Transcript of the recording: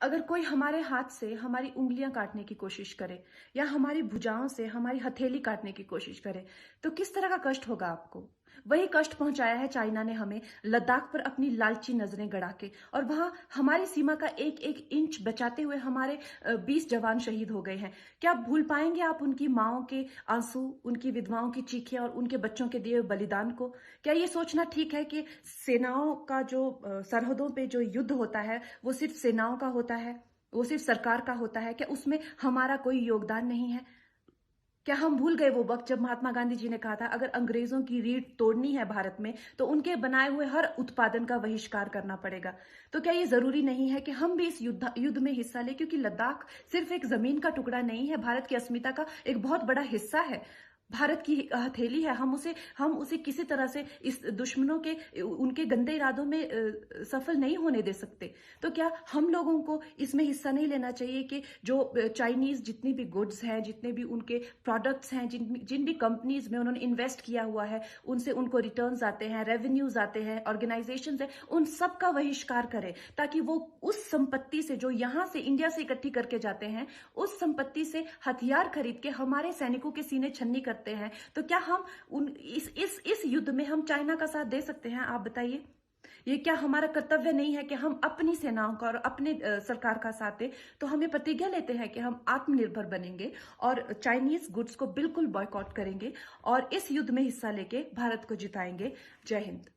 अगर कोई हमारे हाथ से हमारी उंगलियां काटने की कोशिश करे या हमारी भुजाओं से हमारी हथेली काटने की कोशिश करे तो किस तरह का कष्ट होगा आपको। वही कष्ट पहुंचाया है चाइना ने हमें लद्दाख पर अपनी लालची नजरें गड़ा के, और वहां हमारी सीमा का एक एक इंच बचाते हुए हमारे 20 जवान शहीद हो गए हैं। क्या भूल पाएंगे आप उनकी माओं के आंसू, उनकी विधवाओं की चीखें और उनके बच्चों के दिए हुए बलिदान को? क्या ये सोचना ठीक है कि सेनाओं का जो सरहदों पे जो युद्ध होता है वो सिर्फ सेनाओं का होता है, वो सिर्फ सरकार का होता है? क्या उसमें हमारा कोई योगदान नहीं है? क्या हम भूल गए वो वक्त जब महात्मा गांधी जी ने कहा था अगर अंग्रेजों की रीढ़ तोड़नी है भारत में तो उनके बनाए हुए हर उत्पादन का बहिष्कार करना पड़ेगा? तो क्या ये जरूरी नहीं है कि हम भी इस युद्ध में हिस्सा लें, क्योंकि लद्दाख सिर्फ एक जमीन का टुकड़ा नहीं है, भारत की अस्मिता का एक बहुत बड़ा हिस्सा है, भारत की हथेली है। हम उसे किसी तरह से इस दुश्मनों के उनके गंदे इरादों में सफल नहीं होने दे सकते। तो क्या हम लोगों को इसमें हिस्सा नहीं लेना चाहिए कि जो चाइनीज जितनी भी गुड्स हैं, जितने भी उनके प्रोडक्ट्स हैं, जिन जिन भी कंपनीज में उन्होंने इन्वेस्ट किया हुआ है, उनसे उनको रिटर्न्स आते हैं, रेवेन्यूज आते हैं, ऑर्गेनाइजेशंस हैं, उन सब का बहिष्कार करें, ताकि वो उस संपत्ति से जो यहां से इंडिया से इकट्ठी करके जाते हैं, उस संपत्ति से हथियार खरीद के हमारे सैनिकों के सीने छन्नी करते हैं। तो क्या हम उन इस युद्ध में हम चाइना का साथ दे सकते हैं? आप बताइए। ये क्या हमारा कर्तव्य नहीं है कि हम अपनी सेनाओं का और अपने सरकार का साथ दें? तो हमें प्रतिज्ञा लेते हैं कि हम आत्मनिर्भर बनेंगे और चाइनीज गुड्स को बिल्कुल बॉयकॉट करेंगे और इस युद्ध में हिस्सा लेके भारत को जिताएंगे। जय हिंद।